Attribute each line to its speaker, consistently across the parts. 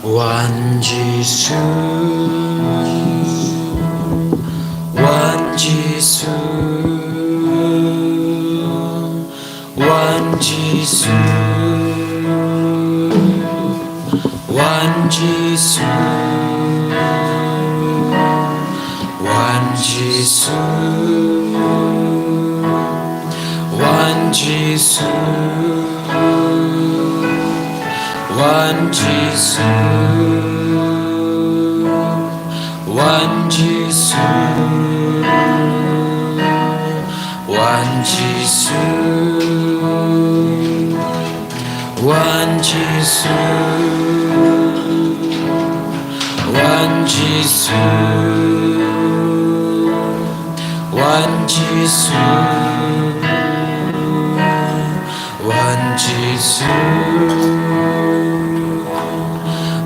Speaker 1: One Jesus, one Jesus, one Jesus, one Jesus, one Jesus, one Jesus, one Jesus, one Jesus, one Jesus, one Jesus, one Jesus, one Jesus,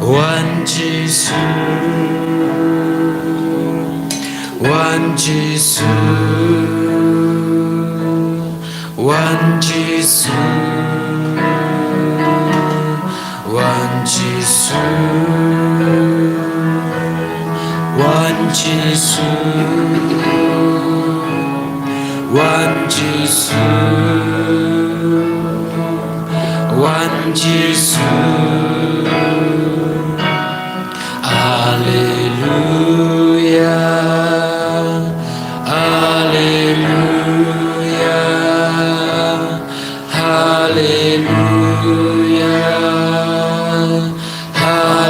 Speaker 1: one Jesus, one Jesus, one Jesus, one Jesus, one Jesus, one Jesus, one Jesus, one Jesus. Hallelujah, hallelujah, hallelujah, hallelujah, hallelujah,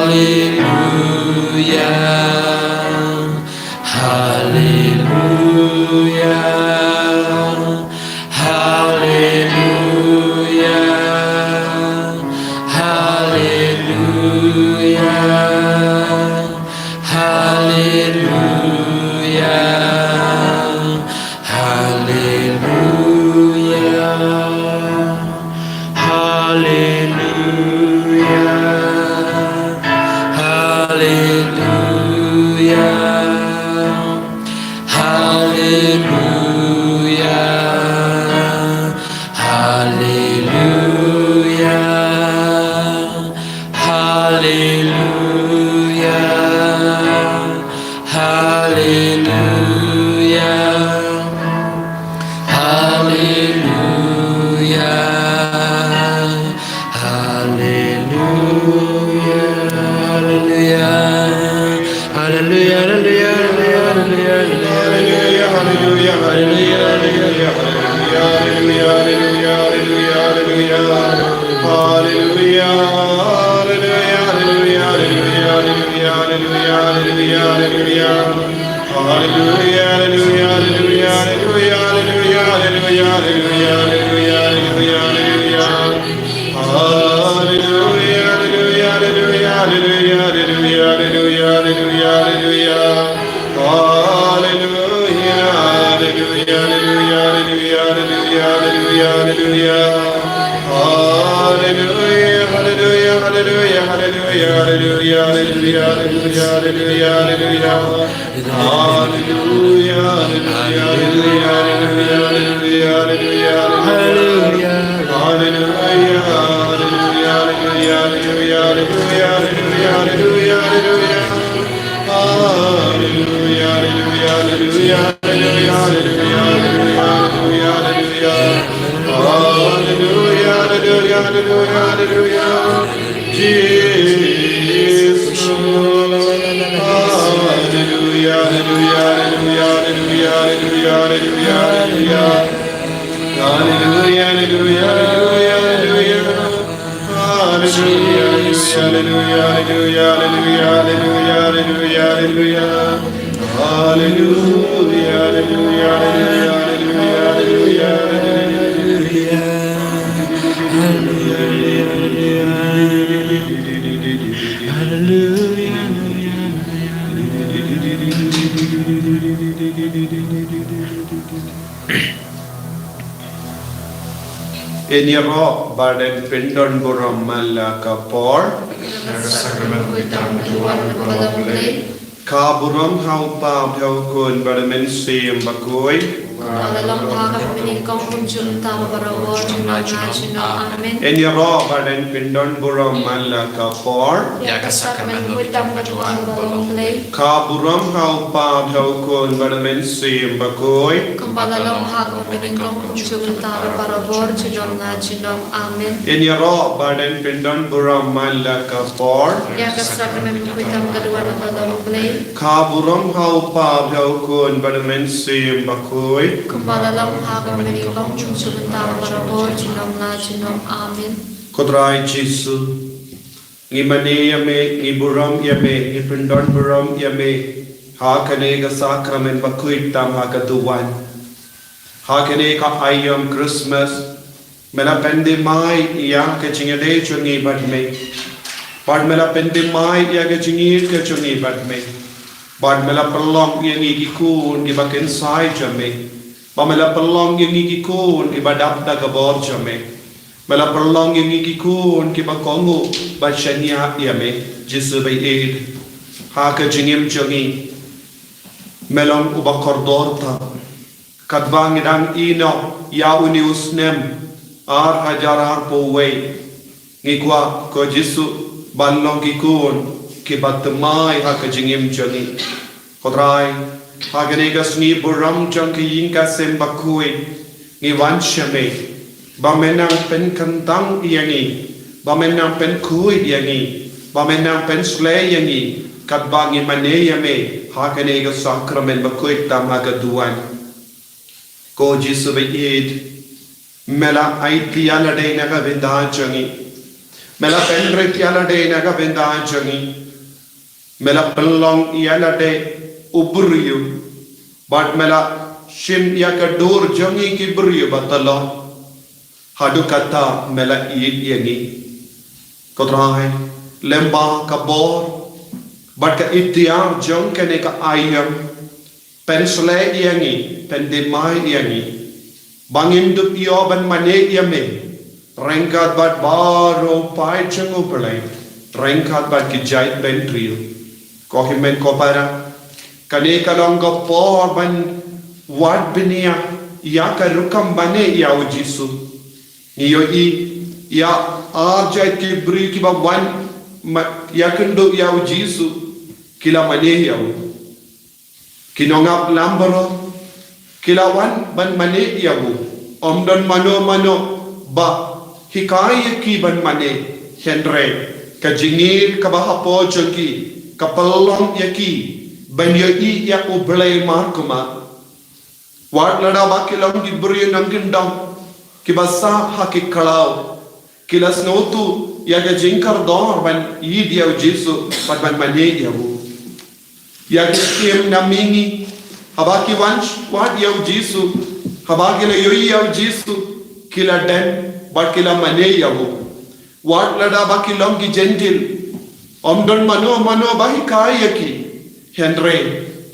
Speaker 1: hallelujah, hallelujah. Hallelujah, hallelujah, hallelujah, hallelujah, hallelujah, hallelujah, hallelujah. Hallelujah, hallelujah, hallelujah,
Speaker 2: Eniro var den pindon borom malakapor. Kaburom hau pau theo kun baramen sim bakoi.
Speaker 3: Dalam hak menikam muncul tahu barawal junam amin.
Speaker 2: Enya ro badan pindon buram mala kapor.
Speaker 3: Ya kesak menuitam ketuan balong play.
Speaker 2: Ka buram hau pa hau kon badamen sim bakoi.
Speaker 3: Dalam hak menikam muncul tahu barawal junam amin.
Speaker 2: Enya ro badan pindon buram mala kapor.
Speaker 3: Ya kesak menuitam ketuan balong play.
Speaker 2: Ka buram hau pa hau kon badamen sim bakoi.
Speaker 3: Dalam hak menikam muncul tahu barawal junam amin.
Speaker 2: Kodrai Jisu. Ngi mane yame, ngi buram yame, ngi pindon buram yame. Ha kane ka sakramen bakui tam ha ka duwan. Ha kane ka ayam Christmas. Mela pende mai ya ka chingade chungi badme. Bad mela pende mai ya ka chingi ka chungi badme. Bad mela perlong yangi ki kun ki baken sai jame. Ba mela perlong yangi ki kun ki badap da ka bor jame. Mela perlong yang iki kun ki ba kongo ba shania yame Jisu bai ed ha ka jingim jongi melong uba kordor ta kadbang dang ino ya uni usnem ar hajar po we ngikwa ko Jisu balong ki kun ki ba temai ha ka jingim jongi kodrai ha ga negas ni buram jong ki yingka sembakui ni wanshame Bamenang pen kantang iyangi, bamenang pen kui iyangi, bamenang pen slay iyangi, kat bangi mane yame, hakane ga sakramen bakui tam haga duan. Ko Jisu id, mela aiti ala de naga vinda jangi, mela pen rit ala de naga vinda jangi, mela pelong iala de uburiyu, but mela shim yaka dur jangi ki buriyu batala. Hadu kata mela id yangi kodrai lemba kabor but ka itiar jong kene ka ayam pensle yangi pendemai yangi bangin dup yo ban mane yame rengkat bat baro pai changu pelai rengkat bat ki jait ben trio ko himen ko para kane kalong ko por ban wat benia ya ka rukam bane ya Jisu Iyo ya arjai ki beri ki ba wan ya kendo ya Jisu kila mane ya kinongap lambaro kila wan ban mane ya omdan mano ba hikai ki ban mane henre ka jingir ka ba hapo joki kapalong yaki ban yoi ya ublay markuma wat lada ba kilong ki beri nangindang Kibasa haki kalau kilas notu yaga jinkar dor ban idia Jisu ban mane yabu yaga kiem namingi habaki wanch wat ya Jisu habaki la yoi ya Jisu kila den bat kila mane yabu wat lada baki longi gentil omdon mano bahi kai yaki henre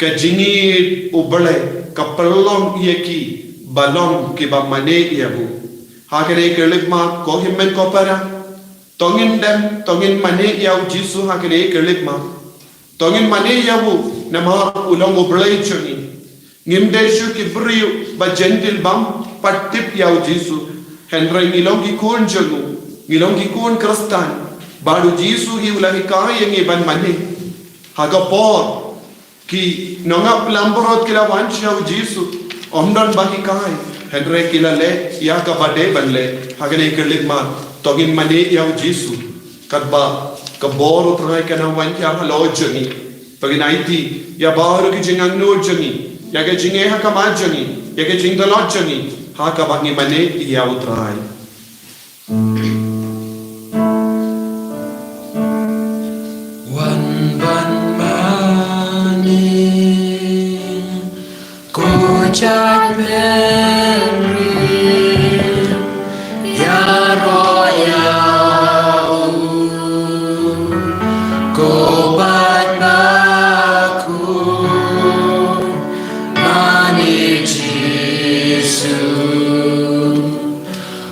Speaker 2: ka jingi ubale kapalong yaki balong ki ba mane yabu hakene kelik ma ko himmen ko para tongin mane yaw Jisu hakene kelik ma tongin mane yabu nama ulong oblay chuni ngimde shu ki briu ba gentil bam patip yaw Jisu henre ngilong ki kun jonu ngilong ki kun kristan baru Jisu hi ulahi kai yang iban mane haga por ki nongap lamborot kila wanch yaw Jisu omdan bahi kai henre kila le ya ka bade banle hagane kelik ma togin mane yaw Jisu kadba kabor utrai kana wan ya halo jani paginaiti ya baru ki jingang no jani ya ke jinge ha ka ma jani ya ke jing dalot jani ha ka bangi mane ya utrai
Speaker 1: wan ban mane ko chat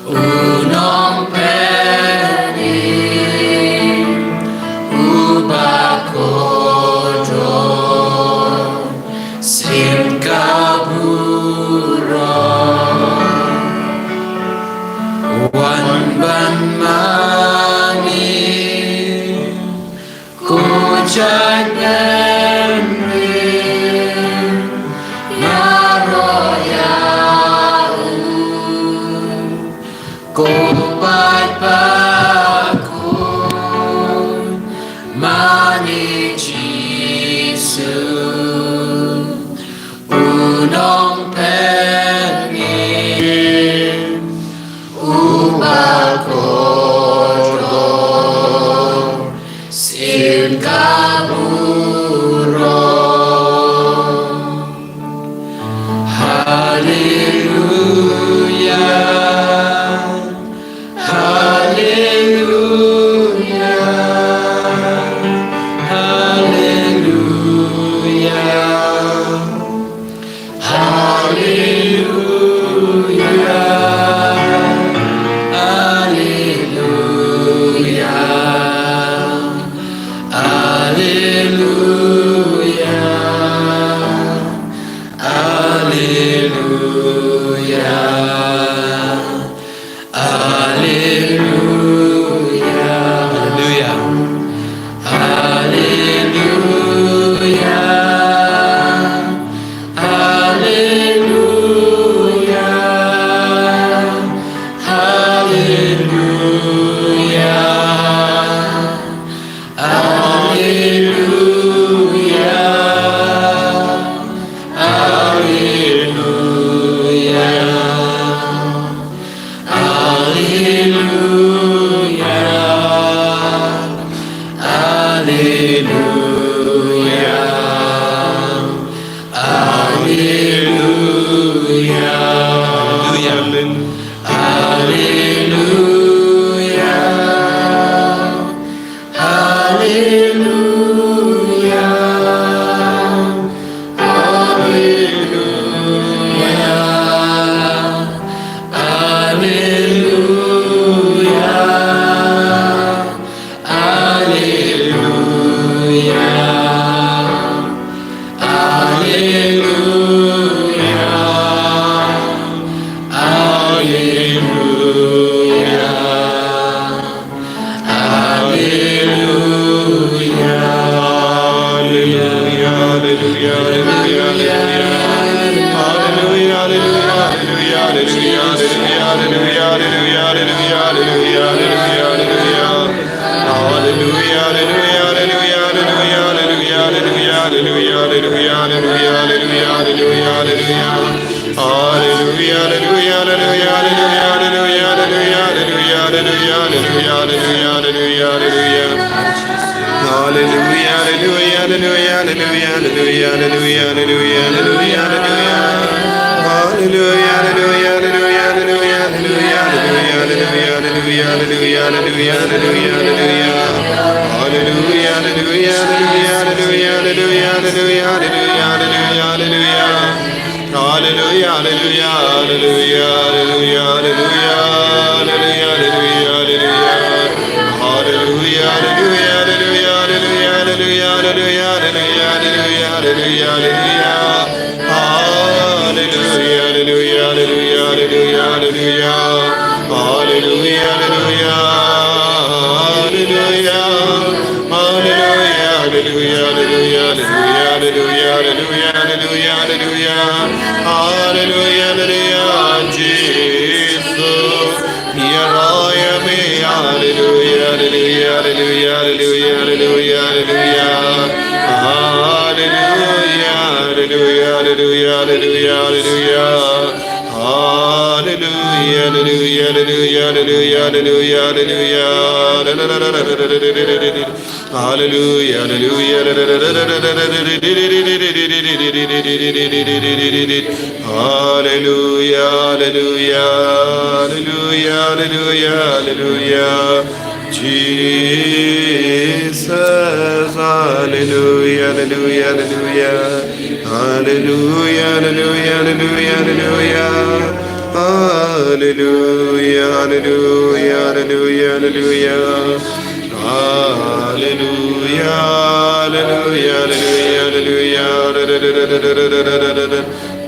Speaker 1: Unong pe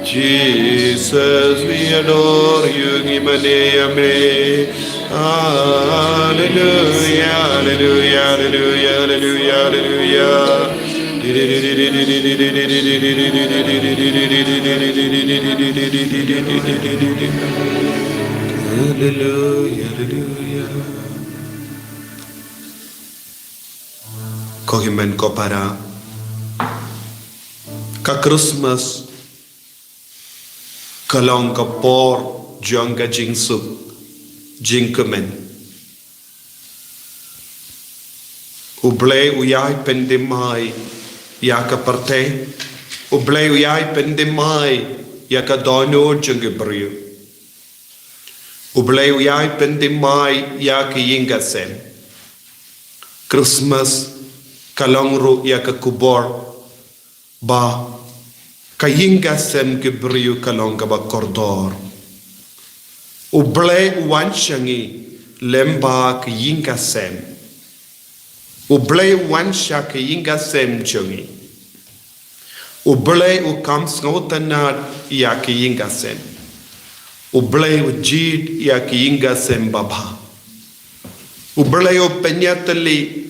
Speaker 2: Jesus, we adore you. Hallelujah, hallelujah, hallelujah, hallelujah, hallelujah, hallelujah. Kohimen ko para ka Christmas kalong ka por jong ka jingsuk jingkemen uble uyai pendemai ya ka parte uble uyai pendemai ya ka dono jong gebrio uble uyai pendemai ya ka yingasem Christmas kalong ru ya ka kubor ba kayingasem gebrio kalong ka ba kordor uble wanshangi lemba kayingasem uble wansha kayingasem chungi uble ukam sngotanat ya kayingasem uble ujid ya kayingasem baba uble upenyatali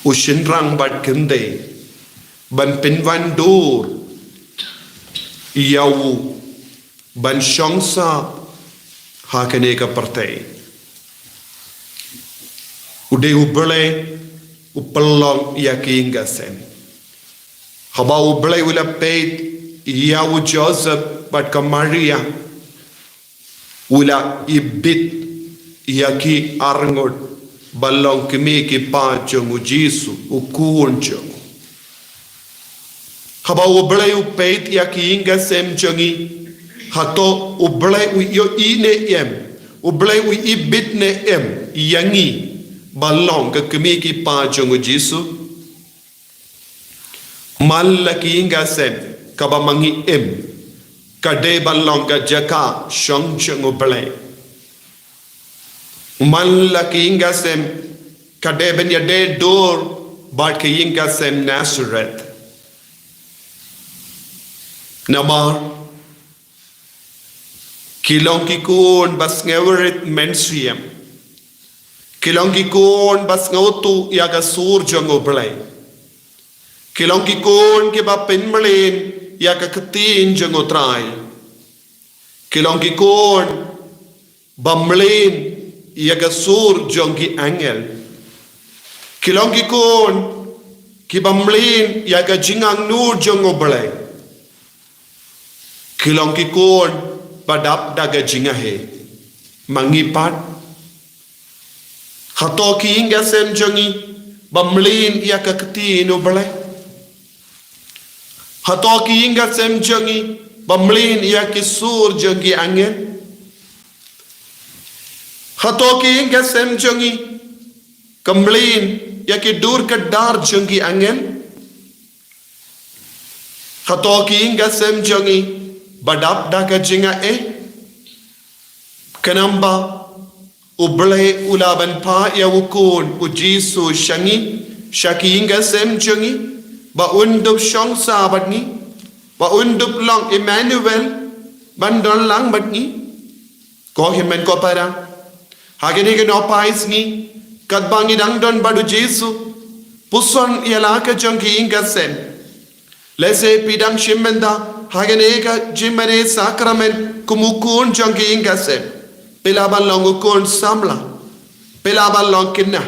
Speaker 2: ushinrang bat kende ban pinvandur yawu ban shongsa hakane ka partai ude uble upallong ya kingasem haba uble ula peit yawu Joseph bat ka Maria ula ibit yaki arngot balong kimi ki pa chongu Jisu ukun chongu haba uble upeit yaki ingasem chongi hato uble u yo ine em uble u ibit ne em yangi balong ka kimi ki pa chongu Jisu mal ki ingasem kaba mangi em kade balong ka jaka shong chongu uble Malla ki ingasem kade ben ya de dor bat ki ingasem Nazareth namar kilong ki kun bas ngewerit mensiam kilong ki kun bas ngautu ya ga sur jongo blai kilong ki kun ki ba penmelin ya ga ketin jongo trai kilong ki kun bamlin yaga sur jongi angel kilongi kon kibamlin yaga jingang nur jongo balai kilongi kon padap daga jingahe mangipat hato ki inga sem jongi bamlin yaga kti no balai hato ki inga sem jongi bamlin yaga sur jongi angel hatoki inga sem jongi kamlin yaki dur ka dar jongi angel hatoki inga sem jongi badap daga jinga kanamba uble ulaban pa ya wukun ujisu shangi shaki inga sem jongi ba undup shong sabat ni ba undup long Emmanuel bandon lang bat ni ko himen ko para Hagene no pais ni kadbangi dangdon badu Jesu puson yalaka jongi ingasem lese pidang shimenda hagene ka jimane sakramen kumukun jongi ingasem pelaban longukun samla pelaban long kinna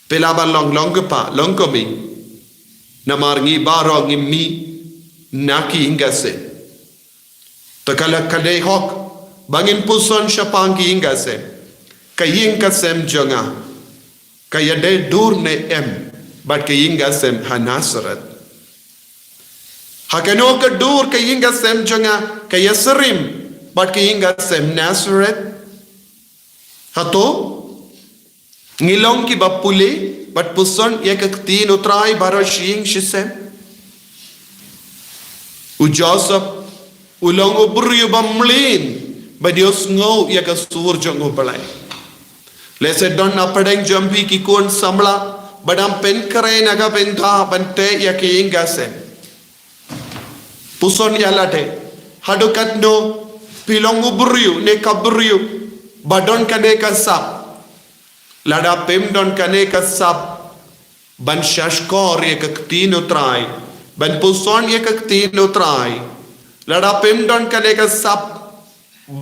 Speaker 2: pelaban long longpa longkomi namarngi barong mi naki ingasem takala kade hok bangin puson shapangi ingasem kaying kasem jonga kaya de dur ne em bat kaying kasem Nazareth hakano ka dur kaying kasem jonga kaya serim bat kaying kasem Nazareth hato ngilong ki bapule bat puson yakaktin utrai baroshing shisem u Joseph ulong ubru bamlin badios ngo yakasur jongo balai Lese don napadeng jampi ki kon samla badam pen kare naga penta bante yaki ingase puson yalate hadukat no pilongu buryu ne kaburiu badon kane kasap lada pem don kane kasap ban shashkor ye kaktino trai ban puson ye kaktino trai lada pem don kane kasap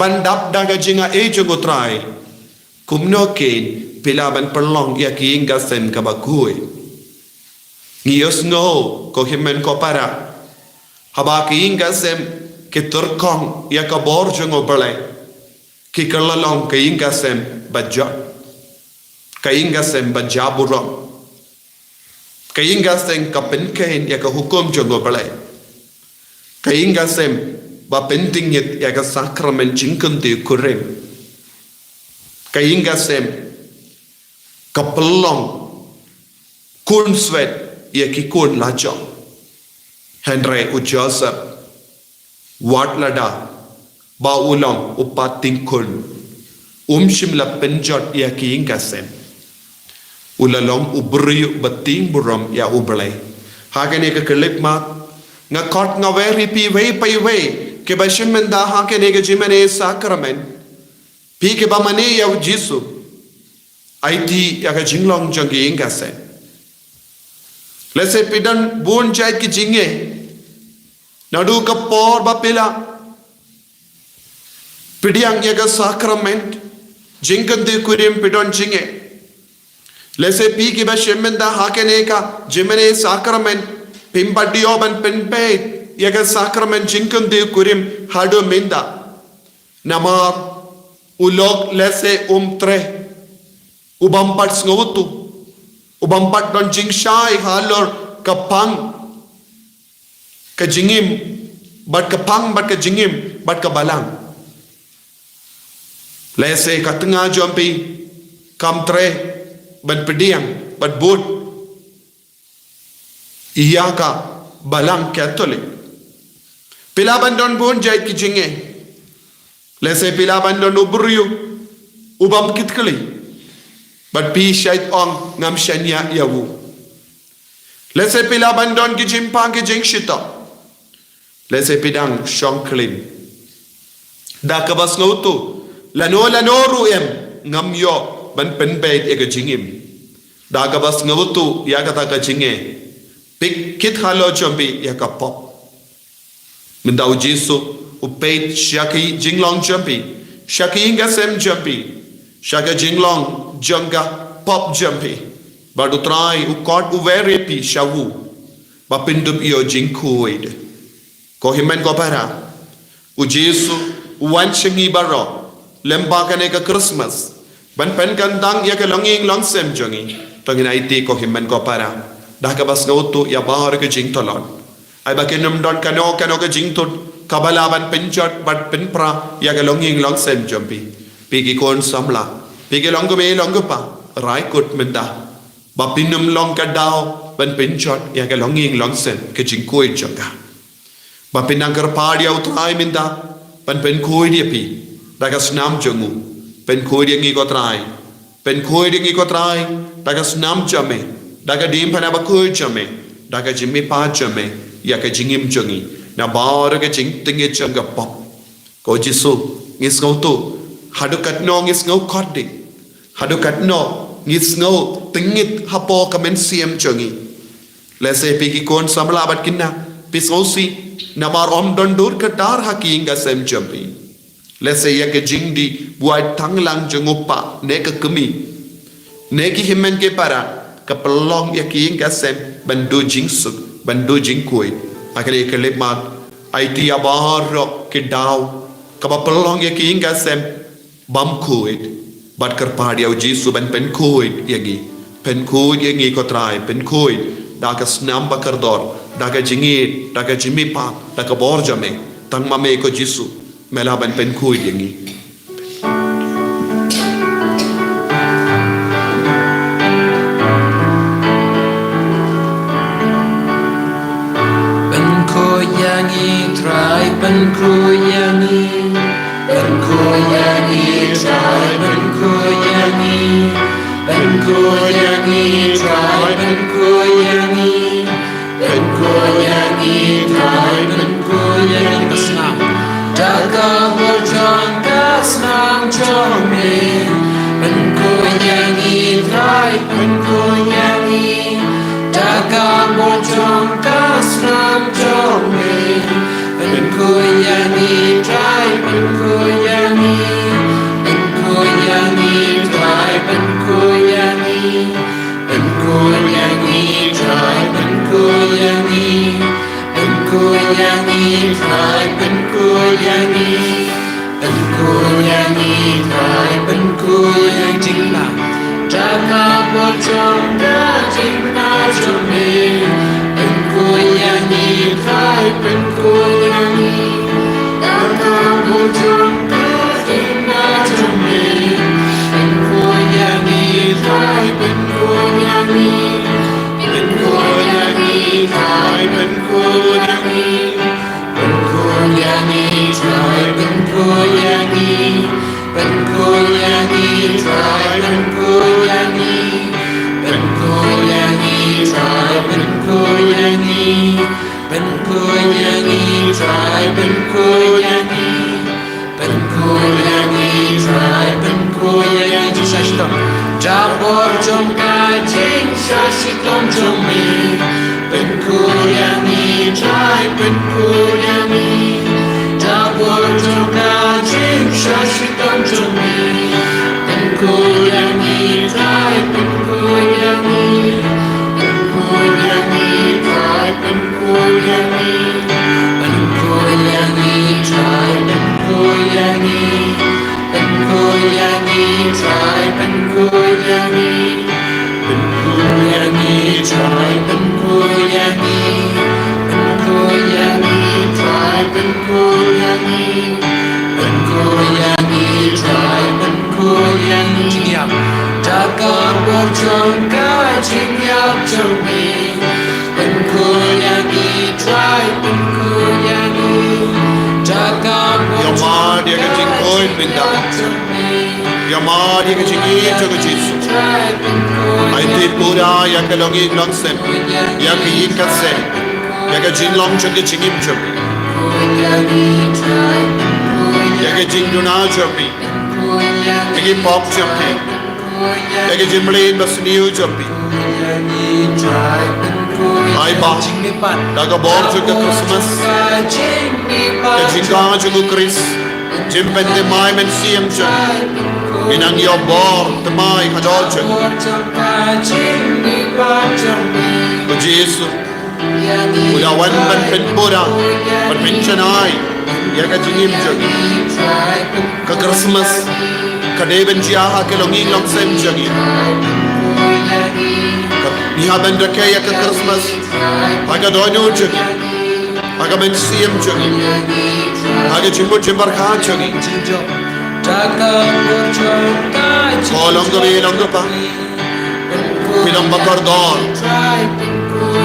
Speaker 2: ban dap daga jinga ejungo trai kumno ken pila ban perlong ya kiinga sem kabakui ngiyos ngo ko himen ko para haba kiinga sem ke turkong ya ka borjungo bale ki kalalong kiinga sem bajja kiinga sem bajaburam kiinga sem ka penken ya ka hukum jungo bale kiinga sem ba penting ya ka sakramen jingkun de kurim kiinga sem ka pelong kun swet ya ki kun lajong Henry u Joseph wat lada ba ulang upating kun shimla penjot ya ki inga sem ulalong ubriyu bating buram ya ublay hagane ka kelip ma nga kot nga veri pi vei pai vei ke ba shimenda hagane ka jimene sakramen pi ke ba mane ya jisu IT ya ka jinglong jangi inga sem lese pidan bun jait ki jinge nadu ka por bapila pidiang ya ka sakrament jingkan de kurim pidan jinge lese pi ki ba shemenda hakene ka jimene sakrament pimbadio ban penpe ya ka sakrament jingkan de kurim hado menda namar ulok lese tre ubampat sngotu ubampat don jingshai halor kapang ka jingim bat kapang bat ka jingim bat ka balang lese ka tengah jompi kam tre ban pediang bat bud iya ka balang katolik pilaban don bon jai ki jinge lese pilaban don ubriyu ubam kitkali but pi shait ong ngam shanya yawu lese pila bandon ki jimpang ki jingshita lese pidang shonklin da kabas ngautu lano ruem ngam yo ban penbeit ega jingim da kabas ngautu ya kata ka jinge pik kit halo jombi ya ka pop mindau jisu upeit shaki jinglong jombi shaki inga sem jombi shaka jinglong janga pop jumpi badu trai u kot u very pi shawu ba pindup yo jinkuid ko himen ko para u jesu wan chingi baro lemba kane ka Christmas ban pen kan dang ya ka longing long sem jongi tangina iti ko himen ko para da ka bas ngautu ya bahar ka jing tolon ai ba kenum don kano ka jing tot kabala ban penjot bat penpra ya ka longing long sem jumpi pigi kon samla pigi longo me longo pa rai kut menda ba pinum long ka dao ban pinchot ya ka longing long sen ke jing koi changa ba pinangkar padi au trai menda ban pen koi dia pi daga snam jongu pen koi dia ngi ko trai pen koi dia ngi ko trai daga snam chame daga dim phana ba koi chame daga jimmi pa chame ya ka jingim jongi na bar ka jing tinge changa pop ko jisu ngis ngautu hadukat no ngis ngau khodi hadukat no ngis ngau tingit hapo kamen siam chongi lese pigi kon samla bat kinna pisosi namar om don dur ka dar hakinga sem champi lese ya ke jingdi buat thanglang jongopa ne ka kemi ne ki himen ke para ka pelong ya kinga sem bandu jingsuk bandu jingkoi akale ke lemat IT abar ke daw ka pelong ya kinga sem bam kuit bat kerpadi au jisu ban pen kuit yagi pen kuit yangi ko trai pen kuit daga snam bakardor daga jingit daga jimmi pa daga borjame tang mame ko jisu mela ban pen kuit yangi
Speaker 1: Ben ko yangi try ben ko yangi ben ko yangi try ben ko yangi ben ko yangi try ben ko yangi ben ko yangi try ben ko yangi daga borjanga me ben ko yangi trai ben ko yangi jaga bojong kasram jong me ben ko yangi trai ben ko yangi trai ben ko yangi trai ben ko yangi trai ben ko yangi trai ben ko yangi chính là jaga bojong da chính na cho me ben ko yangi trai ben ko yangi jaga bojong da chính na cho me ben ko yangi trai ben ko yangi trai ben ko yangi try ben ko yangi try ben ko yangi try ben ko yangi try ben ko yangi try ben ko yangi jabor jom ka jing shashitom jom me ben ko yangi try ben ko yangi jabor jom ka jing shashitom jom me ben ko yangi try ben ko yangi try ben ko yangi try ben ko yangi try ben ko yangi try ben ko yangi try ben ko yangi try ben ko yangi jaga bojong ka jing yap jong me ben ko yangi try ben ko yangi jaga bojong
Speaker 2: dia ka jing koi binda yama dia ka jing ye cho jisu ai te pura ya ka longi long sem ya ka yin ka sem ya ka jing long cho ke jing im cho ya ka jing duna cho pi ya ka pop cho pi ya ka jing blin bas new cho pi ai ba da ka bor cho ka Christmas ka jing ka cho Chris jim pen de mai men siem cho inang yo bor te mai ka do cho ko Jesu uda wan ban pen pura ban pen chanai ya ka jingim cho ka Christmas ka de ben chia ha ke longi long sem jagi ni ha ben rake ya ka Christmas ha ka do no jagi ha ka ben siem jagi ha ka jimbo jimbar kha jagi ko longo pa pilang bakar dor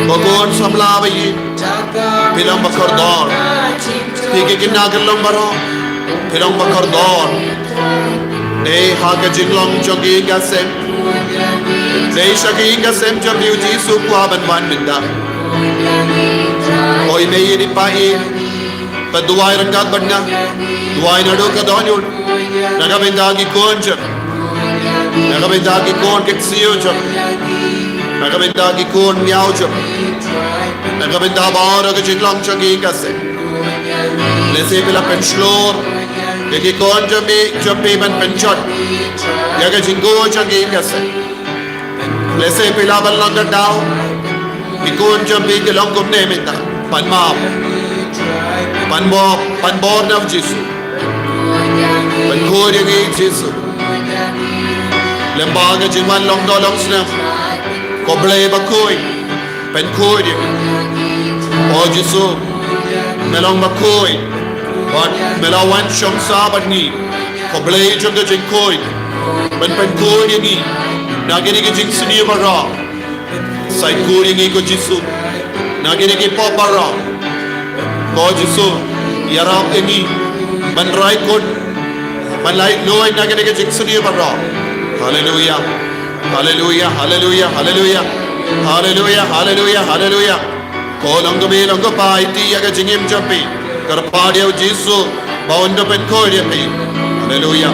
Speaker 2: bagon samla bayi pilang bakar dor tike kinagal long baro pilang bakar dor ne ha ka jinglong jogi gasem ne shagi gasem jogi Jesu kwa ban wan minda oi me yini pai pa duai rangat banna duai nado ka donul naga binda ki konja naga binda ki kon ke tsiyo jam naga binda ki kon miao jam naga binda bara ke jinglong jogi gasem lese pela penslor ke ki konja me jopi ban penchot ya ke jingo jogi gasem lese pela balanga dao ki konja me ke long kom ne meta pan ma pan bor na Jesu pan khori ngi Jesu lembaga jinwan long do long snam ko ble ba koi pan khori o Jesu melong ba koi but melawan shom sabat ni ko ble jong de jing koi pan khori ngi nagini ke jing sni ba ra sai khori ngi ko Jesu nagini ke pop ba ra ko Jesu yaram engi man rai kon man lai noi na ke jing suni bara hallelujah hallelujah hallelujah hallelujah hallelujah hallelujah hallelujah ko longo pai ti ya ke jingim champi kar padio Jesu baundo pen ko ri pe hallelujah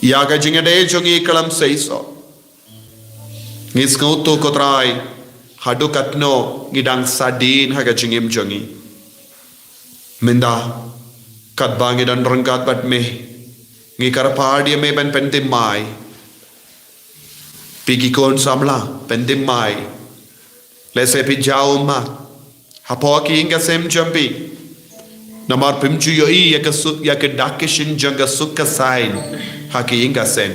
Speaker 2: Yaga jingade jongi kalam seiso. Ngis ngautu kotrai hadukatno ngidang sadin haga jingim jongi. Minda katbangi dan rengkat bat me ngikar padi me ben pentim mai. Pigi kon samla pentim mai. Lese pi jauh ma hapoki inga sem jampi. Namar pimchu yo I ya ke dakishin janga sukka sain haki inga sem.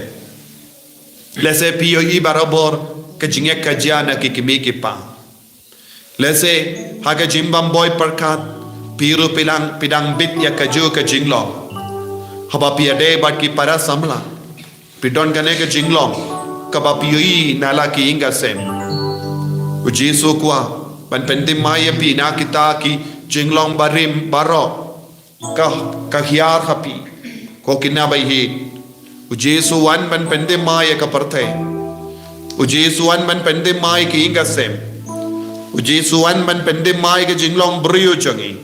Speaker 2: Lese pi yo I barabor ke jingek kajiana ki kimi ki pa. Lese haga jimbam boy perkat piru pidang bit ya kaju ke jinglong. Haba pi ade bat ki para samla. Pidon kane ke jinglong kaba pi yo I nala ki inga sem. Uji sukwa ban pentim maya pi na kita ki jinglong barim baro ka hiar hapi ko kinabai hi uji suwan ban pentim maya ka parthe uji suwan ban pentim maya ki inga sem uji suwan ban pentim maya ka jinglong brio changi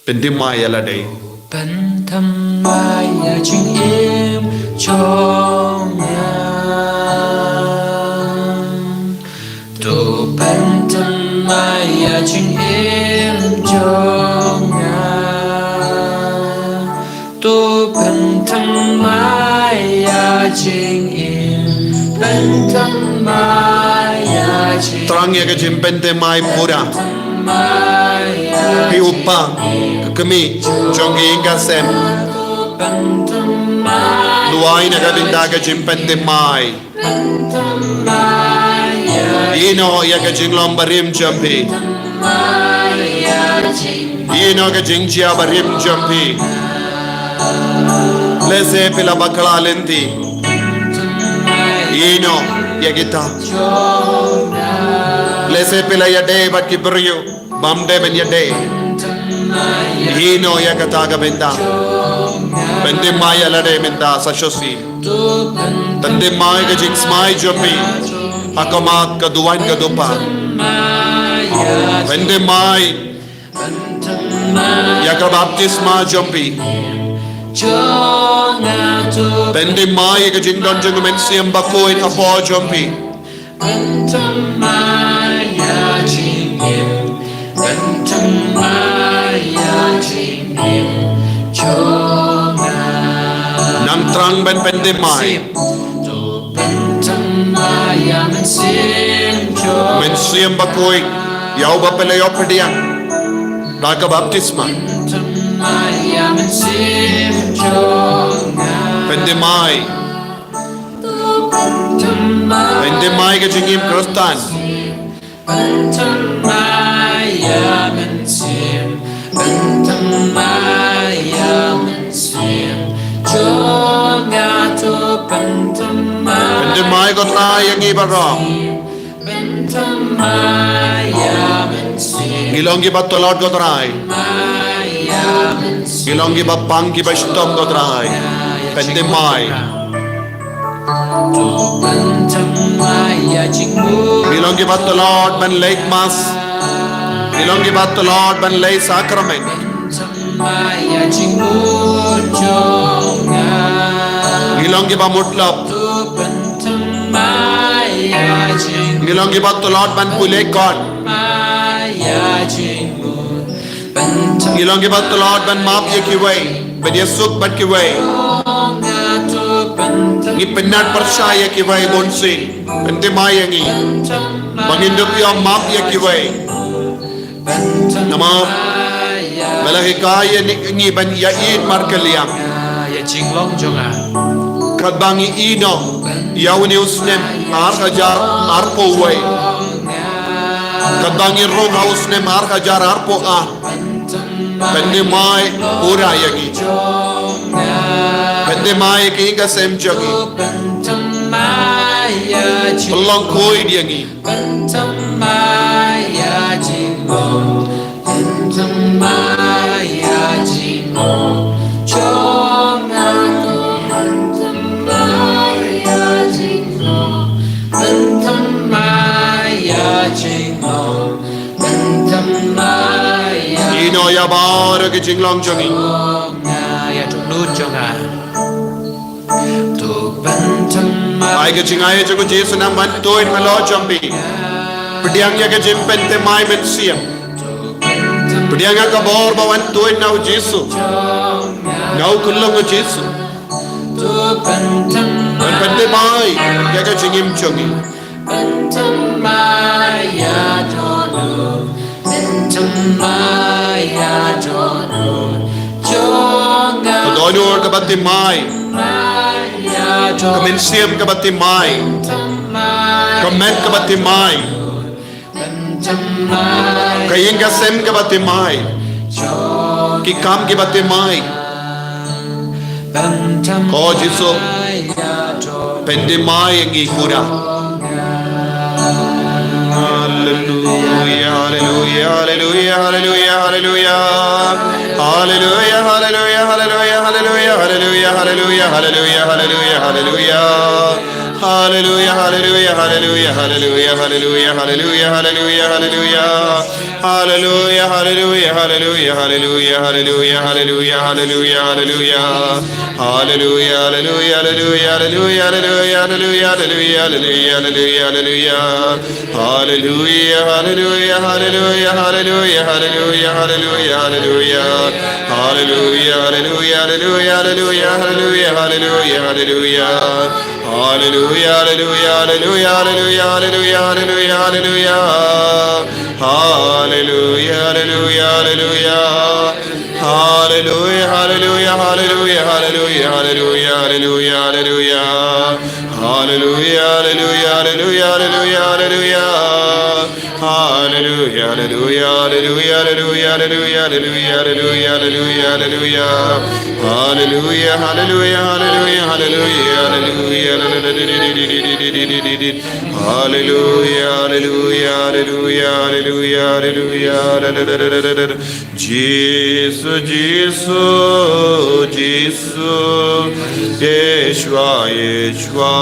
Speaker 2: pentim maya la dei
Speaker 1: pentim maya jing im chong tu pentim maya jing im chong tu pentim maya jing im pentim maya jing
Speaker 2: terang ya ke jim pentim maya pura pi upa kemi jongi inga sem luai na galinda ke jim pentim maya Ino ya ke jinglong barim jampi Ino ke jingjia barim jampi Lese pila bakala lenti Ino ya kita Lese pila ya de bat ki brio Bamde ben ya de Ino ya kataga benda Bende maya la de benda sashosi Tande maya ke jing smai jampi Akamat kaduan kadupa Bende mai Yaka baptisma jompi Bende mai ka jingdon jung mensiam bakoin apo jompi Nam trang ben bende mai Mensiam bakoy Yau bapele yopediang Raka baptisma Pendemai Pendemai ke jingim kristan Pendemai ko yang ibarong Gilonggi batolot ko try Gilonggi bapang ki bastom ko try Pendemai Gilonggi batolot ban late mass Gilonggi batolot ban late sacrament Gilonggi ba mutlap Gilonggi batolot ban pulek god Gilonggi batolot ban map ye ki way ban yesuk bat ki way Ngi penat percaya ki way bonsin Pendemai ngi Bangindup yung map ye ki way Nama Malahikaya ngi ban yain markaliang
Speaker 1: Ya jinglong jonga
Speaker 2: Kadbangi ino Yawni usnem Arhajar arpo way Kadbangi rong hausnem Arhajar arpo Pendemai pura yagi Pendemai ki inga sem jagi Belong koi diangi Ino ya bar ke jinglong jangi
Speaker 1: Ya trục nút cho ngài
Speaker 2: ai cái chừng ai cho cô Giêsu nam man tôi mà lo jambi pediang ya cái jim pente mai men siam pediang ya kabor bawan tôi nau Giêsu ngau kulong ko Giêsu man pente mai ya cái chừng im chungi Tôi nói các bạn tìm mai, comment xem các bạn tìm mai, comment các bạn tìm mai, cái yên các xem các bạn tìm mai, cái cam các bạn tìm mai, có Giêsu, pende mai yang ikura. Hallelujah, hallelujah, hallelujah, hallelujah, hallelujah, hallelujah, hallelujah, hallelujah, hallelujah, hallelujah, hallelujah, hallelujah, hallelujah, hallelujah. Hallelujah, hallelujah, hallelujah, hallelujah, hallelujah, hallelujah, hallelujah, hallelujah. Hallelujah, hallelujah, hallelujah, hallelujah, hallelujah, hallelujah, hallelujah, hallelujah. Hallelujah, hallelujah, hallelujah, hallelujah, hallelujah, hallelujah, hallelujah, hallelujah, hallelujah. Hallelujah, hallelujah, hallelujah, hallelujah, hallelujah, hallelujah, hallelujah. Hallelujah, hallelujah, hallelujah, hallelujah, hallelujah, hallelujah, hallelujah. Hallelujah, hallelujah, hallelujah, hallelujah, hallelujah, hallelujah, hallelujah. Hallelujah, hallelujah, hallelujah. Hallelujah, hallelujah, hallelujah, hallelujah, hallelujah, hallelujah, hallelujah. Hallelujah, hallelujah, hallelujah, hallelujah, hallelujah. Hallelujah, hallelujah, hallelujah, hallelujah, hallelujah, hallelujah, hallelujah, hallelujah, hallelujah. Hallelujah, hallelujah, hallelujah, hallelujah, hallelujah. Hallelujah, hallelujah, hallelujah, hallelujah, hallelujah. Jesus, Jesus, Jesus, Yeshua, Yeshua,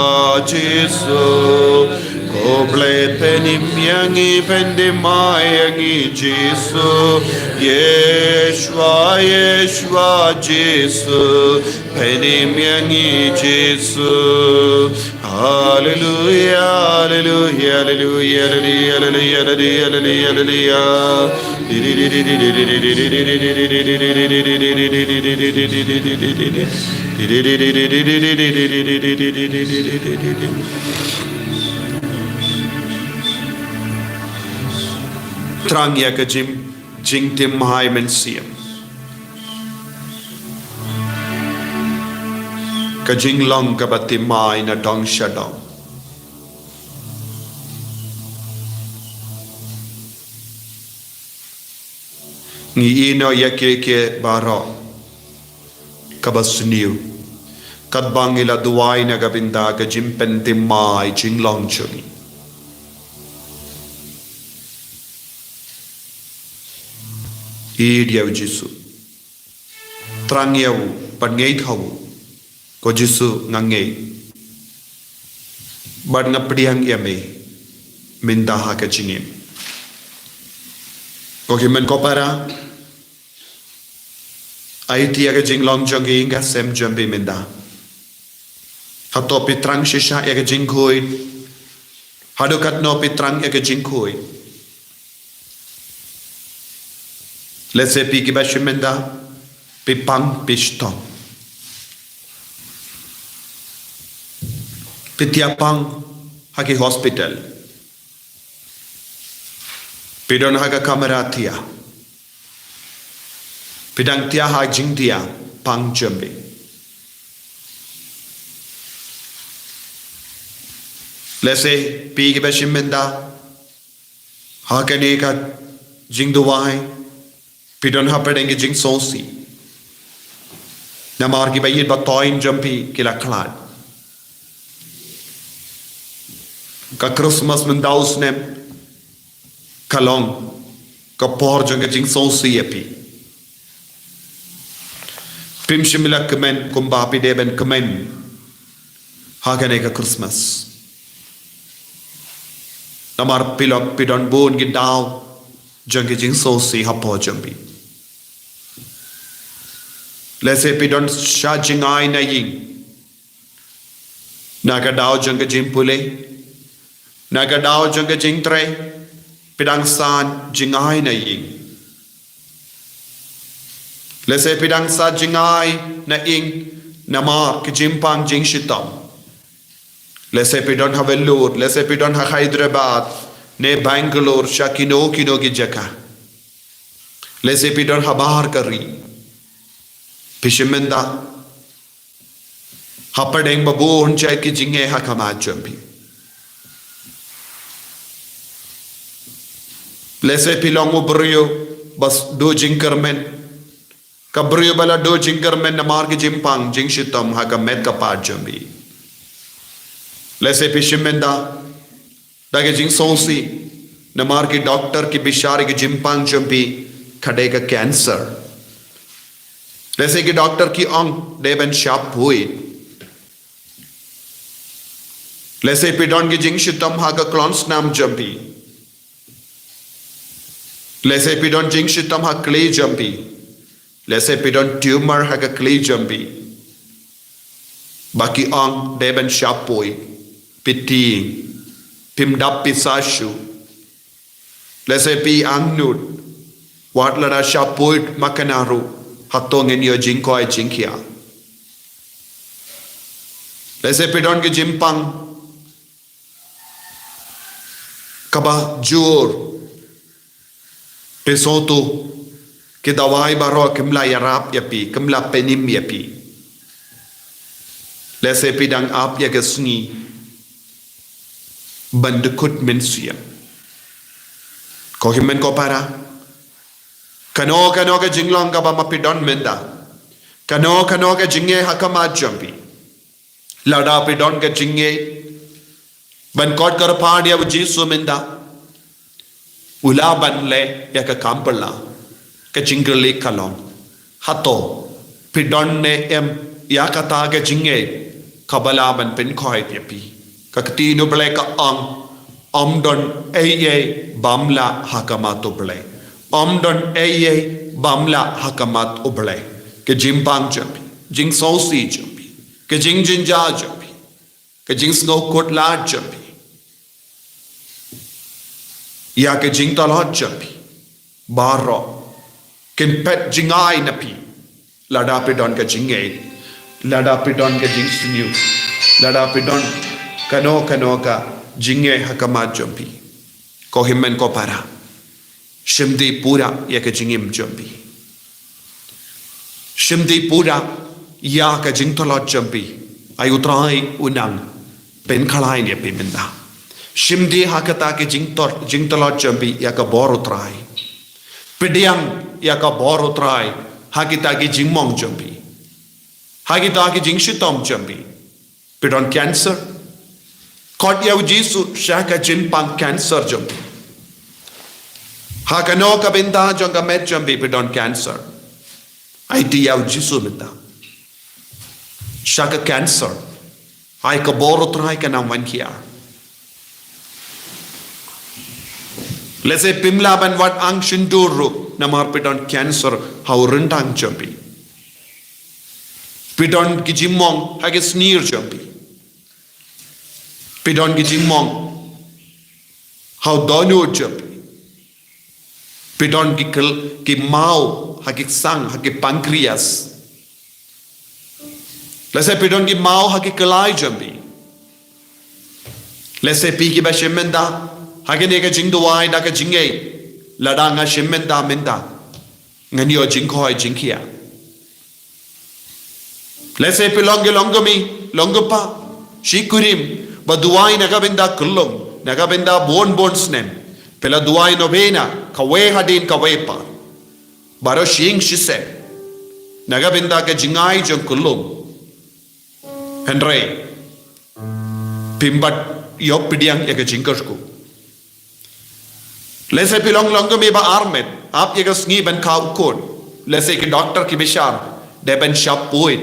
Speaker 2: Jesus. Complete nimyangi pendimayangi Jesus, Yeshua, Yeshua, Jesus, penimyangi Jesus. Hallelujah, hallelujah, hallelujah, hallelujah, hallelujah, hallelujah. Trang ya ka jing tim hai men siam ka jing long ka batim mai na dong shadong ngi ino ya ke baro ka basniu kat bangila duai na ka binda ka jim pen tim mai jing long chuni Idiau Giêsu, trang yêu ban ngay thầu, có Giêsu ngang ngay, ban ngập điang yame, mình đã hạ cái chinh em, có khi mình có para, ai thì cái chinh long trong cái inga xem chuẩn bị mình đã, hạt topi trang shisha cái chinh khôi, hạt đồ cắt nopi trang cái chinh khôi. Let's pi ki bashimenda pi pang pishton pi tiapang haki hospital pi don haga kamera tia pi dang tia ha jing tia pang jambi let's say pi ki bashimenda hakane ka jing duwai Pidon hapedengi jing sonsi. Namar ki bayit batoin jampi kila klad. Ka Christmas mendaus nem kalong ka por jang jing sonsi epi. Pim shimila kemen kumbapi deben kemen. Hagane ka Christmas. Namar pilok pidon bon ki daw jang jing sonsi hapo jampi. Let's say pidon shajing ay na ying naga dao jang ke jing pule naga dao jang ke jing tre pidang san jingai na ying lese pidang sa jingai na ing nama ke jimpang jing shitam lese pidon ha Vellore lese pidon ha Hyderabad ne Bangalore shakino kino ki jaka lese pidon ha bahar kari pishimenda hapadeng babu hunchai ki jinge ha kama jambi lese pilongo brio bas do jinkermen kabrio bala do jinkermen namar ki jimpang jing shitam ha ka met ka pa jambi lese pishimenda dage jing sonsi namar ki doctor ki bishari ki jimpang jambi khade ka cancer lese ki doctor ki ang deben shap hui lese pidon ki jing shitam ha ka clons nam jambi lese pidon jing shitam ha clay jambi lese pidon tumor ha ka clay jambi baki ang deben shap hui piti pimdap pisashu lese pi angnut wat lara shapoit makanaru hatong en yo jinkoi jinkia lese pidon ke jimpang kaba jur pesoto ke dawai baro kimla yarap yapi kimla penim yapi lese pidang ap ya gesni bandukut mensuya ko himen ko para kano ka jinglong ka ba mapidon menda kano ka jinge hakama jambi lada pidon ka jinge ban kot kar paad ya jisu menda ula ban le ya ka kampala ka jingle kalong hato pidon ne em ya ka ta ka jinge kabala ban pen khoi pi kakti no ble ka ang omdon eye bamla hakamat uble omdon eye bamla hakamat uble ke jimpang jambi jing sosi jambi ke jing jinja jambi ke jing snow kot la jambi ya ke jing talot jambi baro ken pet jingai napi lada pidon ke jinge lada pidon ke jing sinu lada pidon kano ka jinge hakama jambi ko himmen ko para shimdi pura ya ka jingim jambi shimdi pura ya ka jingtolot jambi ayutrai unang pen khalai ne pimenda shimdi hakata ke jingtolot jambi ya ka borutrai pidiang ya ka borutrai hakita ke jingmong jambi hakita ke jingshitom jambi pidon cancer kot yaw jisu shaka jimpang cancer jambi hakano ka binda jonga met jambi pidon cancer IT yaw jisu binda shaka cancer ai ka boro trai ka nam wan kia lese pimla ban wat ang shinduru namar pidon cancer how rentang jambi pidon ki jimmong hage sneer jambi pidon ki jingmong how donu jambi pidon ki mau haki sang haki pancreas lese pidon ki mau haki kalai jambi lese pi ki ba shemenda haki ne ka jingduai da ka jinge lada nga shemenda menda ngani o jingkhoi jingkhia lese pilongi longomi longopa shikurim baduai nagabenda kullum nagabenda bon snem pela duai novena kawe hadin kawe pa baro shing shise nagabenda ka jingai jong kullum henry pimbat yopidiang ya ka jingkasku lese pilong longomi ba armet ap ya ka sngi ban kau kon lese ki doctor ki bishar deben shap poit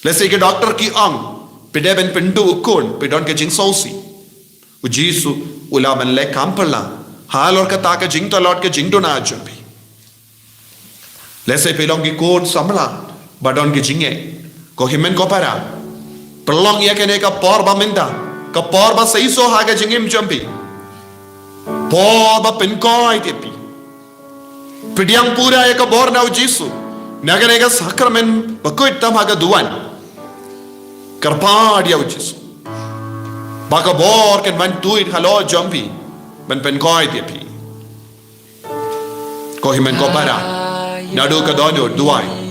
Speaker 2: lese ki doctor ki ang pideben pindu ukun pidon ke jing sosi ujisu ulaman le kampala halor ka ta ka jing to lot ke jing do na jambi lese pilong ki kon samla badon ke jinge ko himen ko para Prolong ya kene ka por ba minda. Ka por ba sa iso haga jingim jampi. Por ba penkoi tepi. Pidiang pura ya ka bor na ujisu. Nagane ka sakramen bakuit tam haga duan. Karpa dia ujisu. Baka bor kan man tuit halo jampi. Man penkoi tepi. Ko himen ko para. Nadu ka dono duai.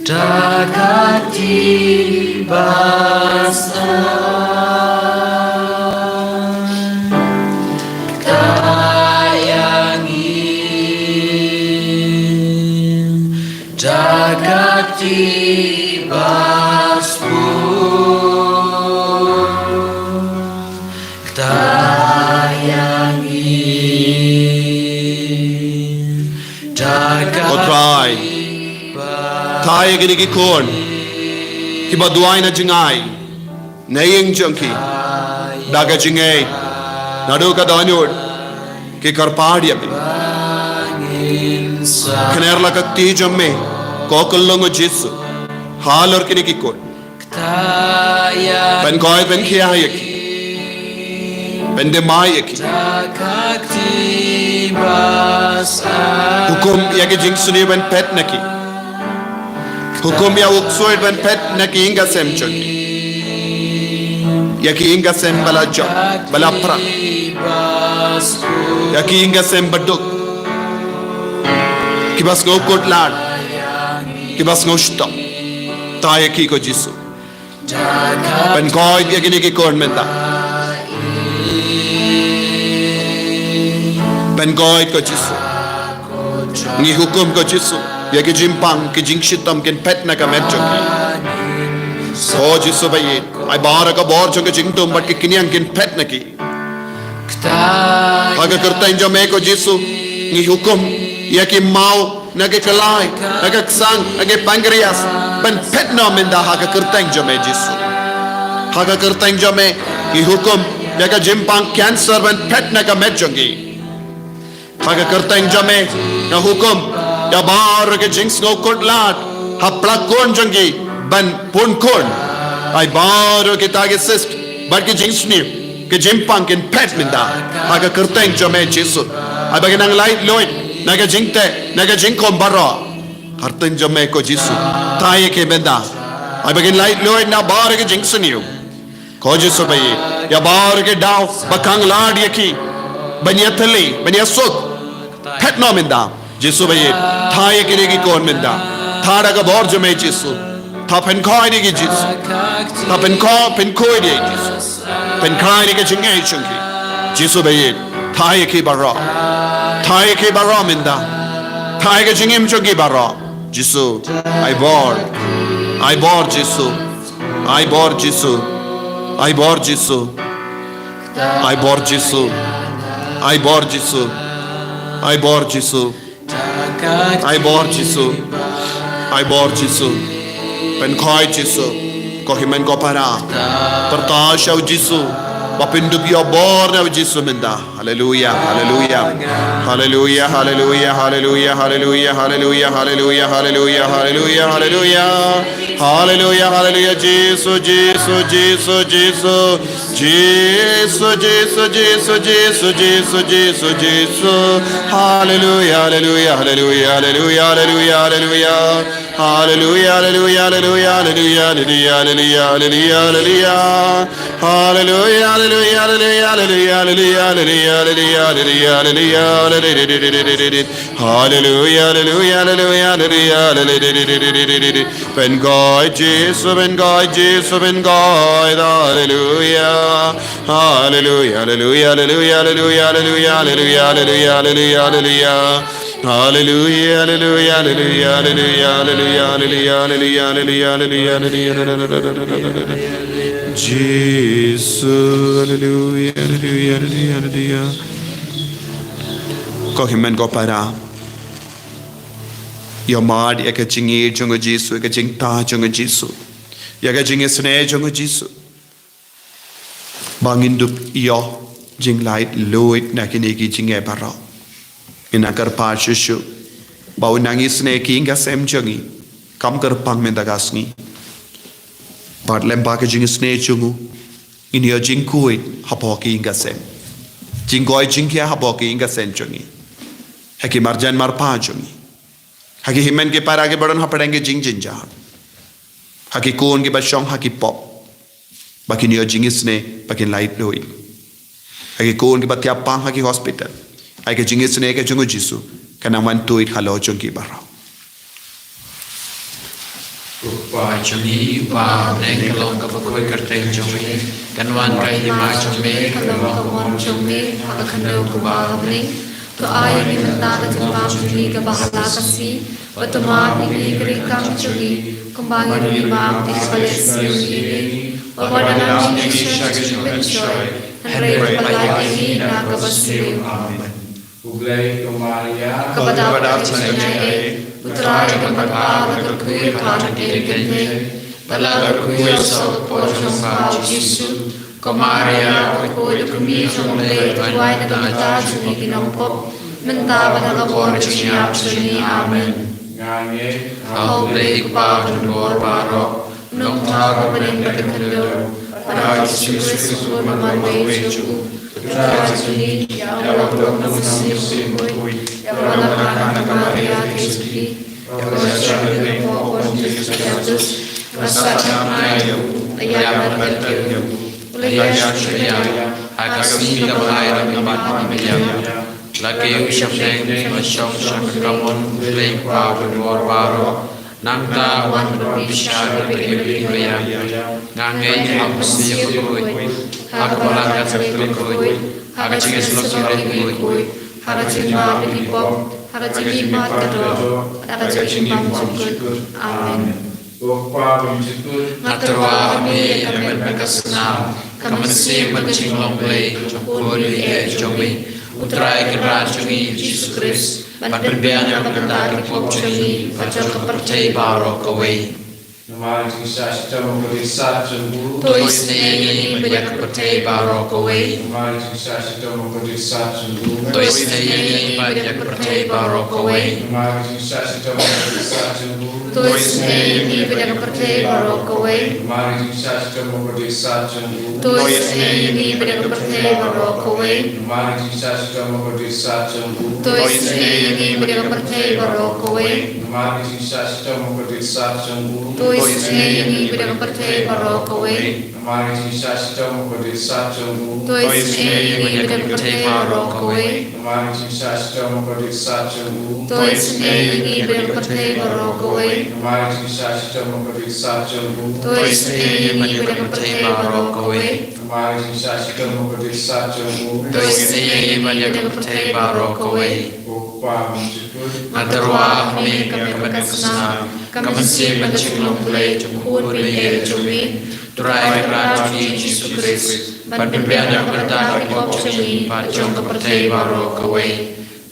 Speaker 1: Dakati basan Tayangin Dakati baspun Tayangin Dakati
Speaker 2: Thai gini ki kon ki ba duai na jingai naying jangki daga jingai nadu ka danur ki karpadia bi knerla ka ti jamme kokolongo jisu halor kini ki kon ben koi ben khia yaki ben de mai yaki hukum yaki jingsuni ben pet naki Hukum ya uksuit ban pet na ki inga sem chun. Ya ki inga sem bala jok, bala pra. Ya ki inga sem baduk. Ki bas ngo kot lad. Ki bas ngo stop. Ta ya ki ko jisu. Ban koi ya gini ki kon menta. Ban koi ko jisu. Ni hukum ko jisu. Ya ki jimpang ki jingshitam kin pet na ka medjoki. So jisu bayi ai bara ka bor jong jingtum bat ki kiniang kin pet na ki. Haga kertain jo me ko jisu ni hukum ya ki mau na ke kalai na ke sang na ke pancreas ban pet na menda haga kertain jo me jisu. Haga kertain jo me ni hukum ya ka jimpang cancer ban pet na ka medjoki. Haga kertain jo me na hukum ya bar ke jinx no kot lat hapla kon jangi ban pun kon ai bar ke tage sist bar ke jinx ni ke jimpang ken pet minda haga kerteng jame jisu ai bagenang light loit naga jingte naga jingkom baro harten jame ko jisu taye ke benda ai bagen light loit na bar ke jinx ni ko jisu bayi ya bar ke daw bakang lad yaki banya thali banya suk pet no minda Jisu bayi, thai kiri ki kon minda, thada ka bor jame Jisu, tha pen khoi ni ki Jisu, tha pen khoi ni Jisu, pen khai ni ki jingai chungi, Jisu bayi, thai ki baro minda, thai ki jingim chungi baro, Jisu, I bor Jisu, I bor Jisu, I bor Jisu, I bor Jisu, I bor Jisu, I bor Jisu. I bor Jisu, I bor Jisu, pen khoi Jisu, ko himen ko para, pertash au Jisu, bapindu pio bor na Jisu minda, hallelujah, hallelujah, hallelujah, hallelujah, hallelujah, hallelujah, hallelujah, hallelujah, hallelujah, hallelujah, hallelujah, hallelujah, hallelujah, Jisu, Jisu, Jisu, Jisu, Jisu, Jisu, Jisu, Jisu, Jisu, Jisu, Jisu, hallelujah, hallelujah, hallelujah, hallelujah, hallelujah, hallelujah, hallelujah, hallelujah, hallelujah, hallelujah, hallelujah, hallelujah, hallelujah, hallelujah, hallelujah, hallelujah, hallelujah, hallelujah, hallelujah, when God Jesus, when God Jesus, when God, hallelujah, hallelujah, hallelujah, hallelujah, hallelujah, hallelujah, hallelujah, hallelujah, hallelujah. Hallelujah, hallelujah, hallelujah, hallelujah, hallelujah, hallelujah, hallelujah, hallelujah, Jesus, hallelujah, hallelujah, hallelujah. Ko himen ko para. Yo mad ya ka chingi chungo Jisu, ka ching ta chungo Jisu. Ya ka chingi sne chungo Jisu. Bangin dup yo jing light loit na kiniki chinge para. Inakar pashishu bau nangis ne kinga sem jangi kam kerpang mendagasni part lempa ke jing sne chungu in your jing kuit hapoki inga sen jing goi jing kia hapoki inga sen chungi haki marjan mar pa chungi haki himen ke par आगे बढ़न हपड़ेंगे जिंग जिंग जहां haki kon ke bashong haki pop bakin yo jing isne bakin light loi haki kon ke batya pang haki hospital haki jing isne ke chungu jisu kana man tuit halo chungi barau
Speaker 1: Upa chumi upa neng kalong kapakoi kerteng chumi kanwan kai hima chumi
Speaker 3: Kalong kamon chumi Hakakando kubahapning To ay ni mentara jumpa chumi Kabahala kasi Watumat ni kerikang chumi Kumbangin ni bang di palesi ini Wawadanang ni syagin bensoy Henry palagi ni nakabasiw
Speaker 1: Amen.
Speaker 4: Uglay Kumaria
Speaker 3: Kepada Chinai Putra yang berpala berkuih pada diri Bala berkuih sol pojong kau Yesu Kumaria berkuih kami jumlah Tuai dan kita jumi kinampok Mentah pada kabor siap seni amin
Speaker 4: Nganye
Speaker 3: Kau beli kepala dan bor barok Nung tahu bening berkendur Pada Yesus Kristus memandai cukup Putra juni yang Allah mengusim kui Yang melakkan Maria Kristi Yang bersyukur mohon Kristus Rasanya yang berkeu Uliya syuria
Speaker 1: Akasih damai dan iman menyam lagi usyam neng masyong syakakamon Uglay pa benwar baro Nangta wan berbisar berbili bayam Ngangay hapsi kukuy Hakabalangan kukuy Hakacingis loksurin kukuy Hakacingma pinipop Hakacingma kado Hakacingma mungkut Amin
Speaker 4: Upa Bumjikut
Speaker 1: Ngaturwa kami yang berkesnam Kamansi mencinglong lay Chokuli jomi Utrai kerat chungi Yesus Kristus Ban berbian yang berkata kipop chungi Pacol kepercayai barok kawai
Speaker 4: Namari Jingsa Sitamo Kodisat Jumbu
Speaker 3: Tuis ni banyak kepercayai barok kawai
Speaker 4: Namari Jingsa Sitamo Kodisat Jumbu
Speaker 1: Tuis ni banyak kepercayai barok kawai
Speaker 4: Namari Jingsa Sitamo Kodisat Jumbu
Speaker 3: Tuis ni banyak kepercayai barok kawai
Speaker 4: Namari Jingsa Sitamo Kodisat Jumbu
Speaker 3: Tuis ni banyak kepercayai barok kawai
Speaker 4: Namari Jingsa Sitamo Kodisat Jumbu
Speaker 3: Tuis ni banyak kepercayai barok kawai
Speaker 4: Namari Jingsa Sitamo Kodisat Jumbu
Speaker 3: Tuis ni banyak kepercayai barok kawai
Speaker 4: Namari Jingsa Sitamo Kodisat Jumbu
Speaker 3: Tuis ni banyak kepercayai barok kawai
Speaker 4: Namari Jingsa Sitamo Kodisat Jumbu
Speaker 3: Tuis ni banyak kepercayai barok kawai
Speaker 4: Namari Jingsa Sitamo Kodisat Jumbu
Speaker 3: Tuis ni banyak kepercayai barok kawai
Speaker 4: Namari Jingsa Sitamo Kodisat Jumbu
Speaker 1: Tuis ni banyak kepercayai barok kawai
Speaker 4: Upa Bumjikut
Speaker 1: Ngaturwa kami berkesnam Kamansi mencinglong lay Chokuli jomi Utrai kerat chungi Yesus Kristus Ban berbian yang berkata kipop chungi Pacol kepercayai barok kawai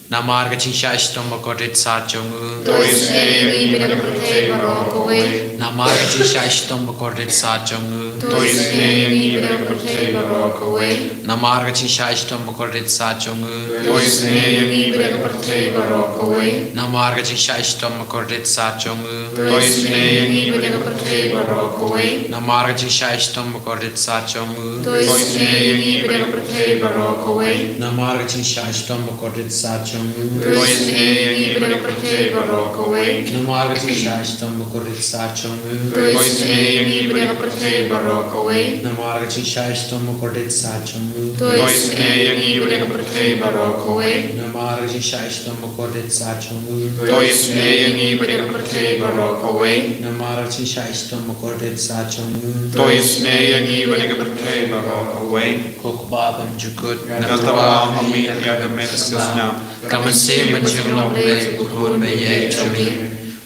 Speaker 1: Namar kacing syashtom makotit sachongu
Speaker 3: Tuis ni banyak kepercayai barok kawai
Speaker 1: Namar kacing syashtom makotit sachongu
Speaker 3: Tuis ni banyak kepercayai barok kawai
Speaker 1: Namar kacing syashtom makotit sachongu
Speaker 3: Tuis ni banyak kepercayai barok kawai
Speaker 1: Namar kacing syashtom makotit sachongu
Speaker 3: Tuis ni banyak kepercayai barok kawai
Speaker 1: Namar kacing syashtom makotit sachongu
Speaker 3: Tuis ni banyak kepercayai barok kawai
Speaker 1: Namar kacing syashtom makotit sachongu
Speaker 3: Tuis ni banyak kepercayai barok kawai
Speaker 1: Namar kacing syashtom makotit sachongu
Speaker 3: Tuis ni banyak kepercayai barok kawai
Speaker 1: Namar kacing syashtom makotit sachongu
Speaker 3: Tuis ni banyak kepercayai barok kawai
Speaker 1: Namar kacing syashtom makotit sachongu
Speaker 3: Tuis ni banyak kepercayai barok kawai
Speaker 1: Namar kacing syashtom makotit sachongu
Speaker 2: Tuis ni banyak kepercayai barok kawai
Speaker 1: Kokbabam jukut
Speaker 2: Ngaturwa kami yang berkesnam
Speaker 1: Kamansi mencinglong lay Chokuli jomi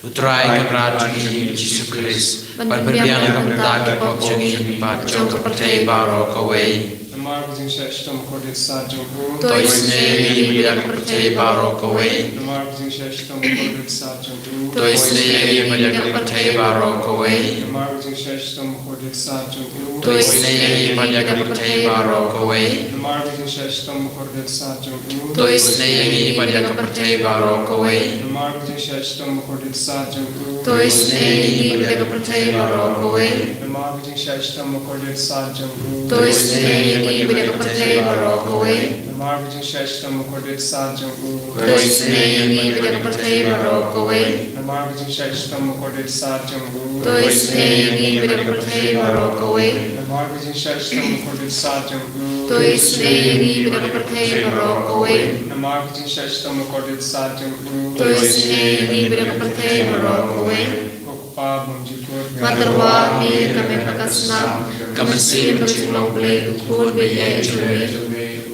Speaker 1: Utrai kerat chungi Yesus Kristus Ban berbian yang berkata kipop chungi Pacol kepercayai barok kawai
Speaker 5: Namargazing Shashtam Kordit Sajam U.
Speaker 3: Toisnei Biak Percaya Barokaway.
Speaker 5: Namargazing Shashtam Kordit Sajam U.
Speaker 3: Toisnei Biak Percaya Barokaway.
Speaker 5: Namargazing Shashtam Kordit Sajam U.
Speaker 3: Toisnei Biak Percaya Barokaway.
Speaker 5: Namargazing Shashtam Kordit Sajam U.
Speaker 3: Toisnei Biak Percaya Barokaway.
Speaker 5: Namargazing Shashtam Kordit Sajam U.
Speaker 3: Toisnei Biak Percaya Barokaway.
Speaker 5: Namargazing Shashtam Kordit Sajam U.
Speaker 3: Toisnei Biak Percaya Barokaway.
Speaker 5: Namargazing Shashtam Kordit Sajam U.
Speaker 3: Toisnei Biak Percaya Barokaway.
Speaker 5: Namargazing Shashtam Kordit Sajam U.
Speaker 3: Toisnei Biak Percaya Barokaway.
Speaker 5: Namargazing Shashtam Kordit Sajam U.
Speaker 3: Toisnei Biak Percaya Barokaway.
Speaker 5: Namargazing Shashtam Kordit Sajam U.
Speaker 3: Toisnei Biak Percaya Barokaway.
Speaker 5: Okpa Bumjikut
Speaker 3: Matarwa mi kami pakasna kamasin berjumlah beli ukur biaya curi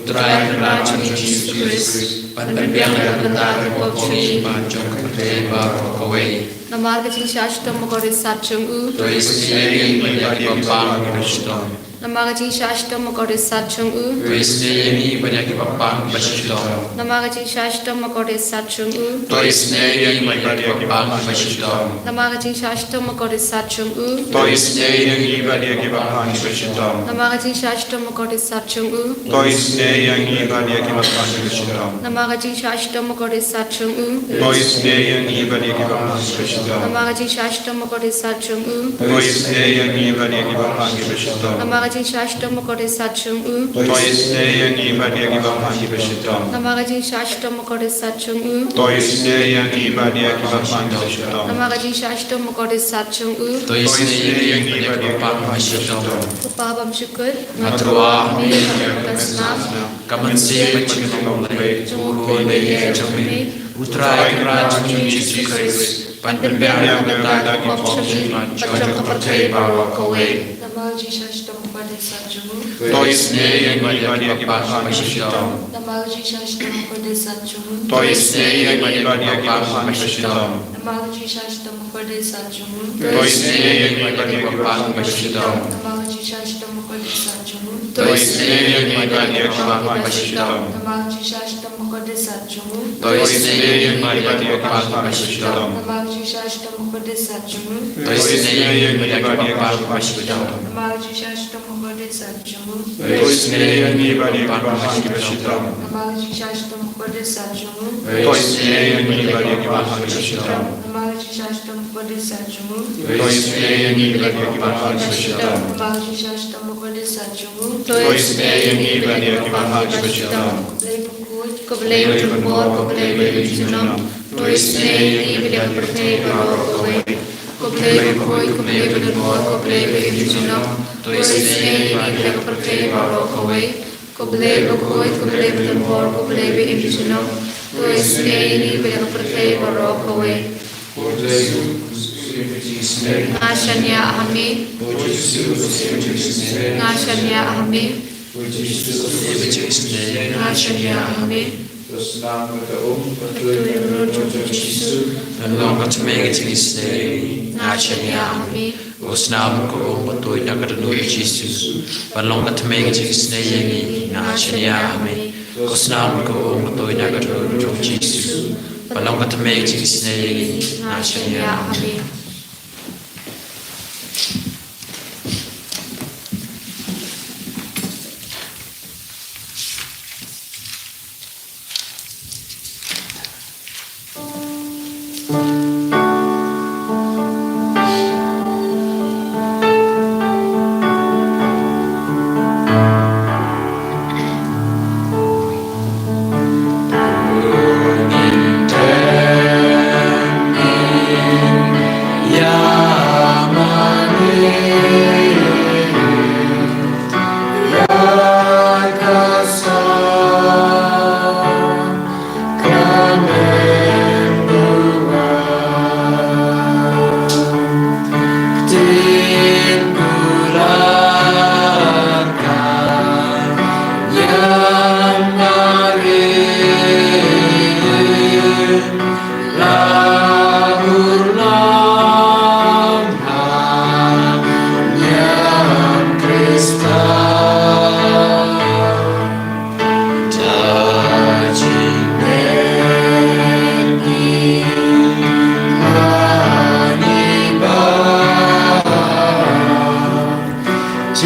Speaker 3: terakhir rajin Jesus Christ pandangan dan bentar kopsi bancok kepada Barokaway.
Speaker 6: Namargazing Shashtam Kordit Sajam U.
Speaker 3: Toisnei Biak Bapang Kriston.
Speaker 6: Namargazing Shashtam Kordit Sajam U.
Speaker 3: Toisnei Biak Bapang Kriston.
Speaker 6: Namargazing Shashtam Kordit Sajam U.
Speaker 3: Toisnei Biak Bapang Kriston.
Speaker 6: Namargazing Shashtam Kordit Sajam U.
Speaker 2: Toisnei Biak Bapang Kriston.
Speaker 6: Namargazing Shashtam Kordit Sajam U.
Speaker 2: Toisnei Biak Bapang Kriston.
Speaker 6: Namargazing Shashtam Kordit Sajam U.
Speaker 2: Toisnei Biak Bapang Kriston.
Speaker 6: Namargazing Shashtam Kordit Sajam U.
Speaker 2: Toisnei Biak Bapang Kriston.
Speaker 6: Namargazing Shashtam Kordit Sajam U.
Speaker 2: Toisnei Biak Bapang Kriston.
Speaker 6: Namargazing Shashtam Kordit Sajam U.
Speaker 2: Toisnei Biak Bapang Kriston.
Speaker 6: Namargazing Shashtam Kordit Sajam U.
Speaker 3: Toisnei Biak Bapang Kriston.
Speaker 6: Upabam syukur
Speaker 3: Matarwa mi
Speaker 6: kami pakasna
Speaker 3: kamasin berjumlah beli ukur biaya curi terakhir rajin Jesus Christ pandangan dan bentar kopsi bancok kepada Barokaway.
Speaker 6: Namargazing Shashtam Kordit Sajam U.
Speaker 3: Toisnei Biak Bapang Kriston.
Speaker 6: Namargazing Shashtam Kordit Sajam U.
Speaker 3: Toisnei Biak Bapang Kriston.
Speaker 6: Namargazing Shashtam Kordit Sajam U.
Speaker 3: Toisnei Biak Bapang Kriston.
Speaker 6: Namargazing Shashtam Kordit Sajam U.
Speaker 3: Toisnei Biak Bapang Kriston.
Speaker 6: Namargazing Shashtam Kordit Sajam U.
Speaker 3: Toisnei Biak Bapang Kriston.
Speaker 6: Namargazing Shashtam Kordit Sajam U.
Speaker 3: Toisnei Biak Bapang Kriston.
Speaker 6: Namargazing Shashtam Kordit Sajam U.
Speaker 3: Toisnei Biak Bapang Kriston.
Speaker 6: Namargazing Shashtam Kordit Sajam U.
Speaker 3: Toisnei Biak Bapang Kriston.
Speaker 6: Namargazing Shashtam Kordit Sajam U.
Speaker 3: Toisnei Biak Bapang Kriston.
Speaker 6: Namargazing Shashtam Kordit Sajam U.
Speaker 3: Toisnei Biak Bapang Kriston.
Speaker 6: Kublai bertumpur, kublai berjunam. Toisnei Biak Percaya Barokaway. Kublai berkoi, kublai bertumpur, kublai berjunam. Toisnei Biak Percaya Barokaway. Kublai berkoi, kublai bertumpur, kublai berjunam. Toisnei Biak Percaya Barokaway. Nashanya ahami, nashanya ahami, nashanya ahami.
Speaker 4: Terus nama kita
Speaker 3: Long at Megating Nachania, Osnam ko Batoy Nakadu Jesus, but long at Megating Snay, Nachania, Osnam ko Batoy Nakadu Jesus, but long at Megating Snay, Nachania.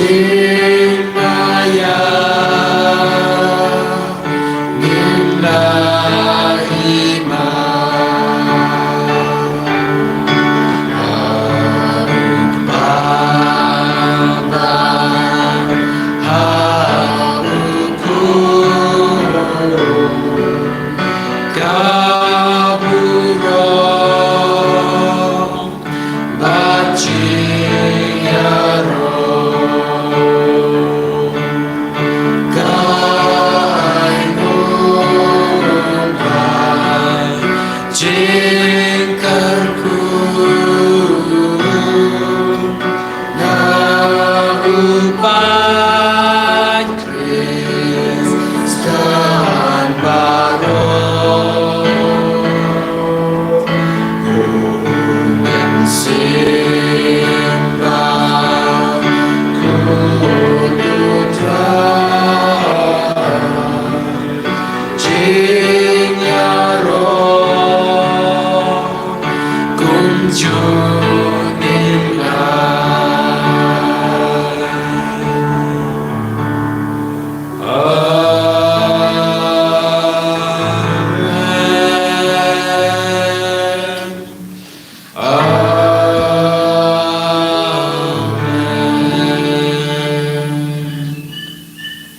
Speaker 1: Jinaya Nindahima Baba Haruku Kaburo Bachiyaro Jingkarku Narupan Kristan baru Mensimbah kudutra Jinyaro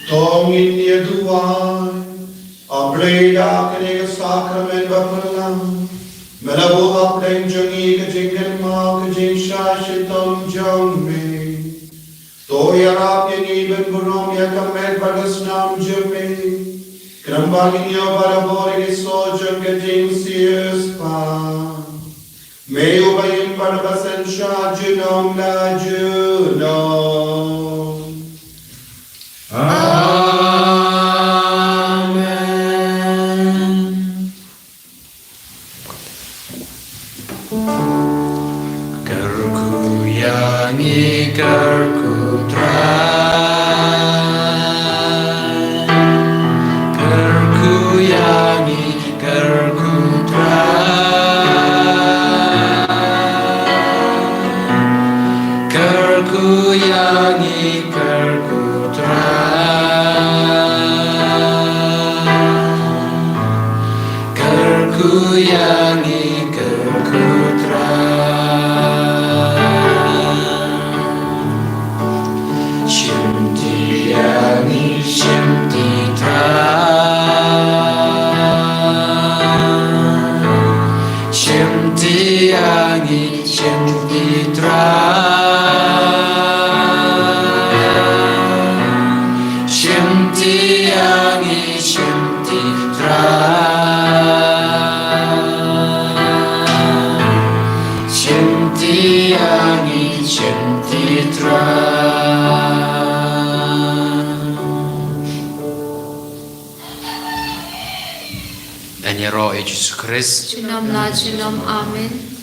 Speaker 2: Tongin niya duwan, abrey dakne ka sakramen bapalam, malabo apren jangi ka jingkan ma ka jing shashitam jangme, toyarap yang iban burom ya kamet bagas nam jame, krambagin ya barabori ni sojang ka jing siyas pa, mayo bayin barabasan sha junong la junong.
Speaker 1: Amen. Karku yangi karku try. Karku yangi karku try. Karku yangi karku Karku yangi karku Shimti yangi shimti Shimti yangi shimti Shimti yangi shimti Shimti yangi shimti
Speaker 3: En je roe Jesus Christ.
Speaker 6: Chinom na chinom amen.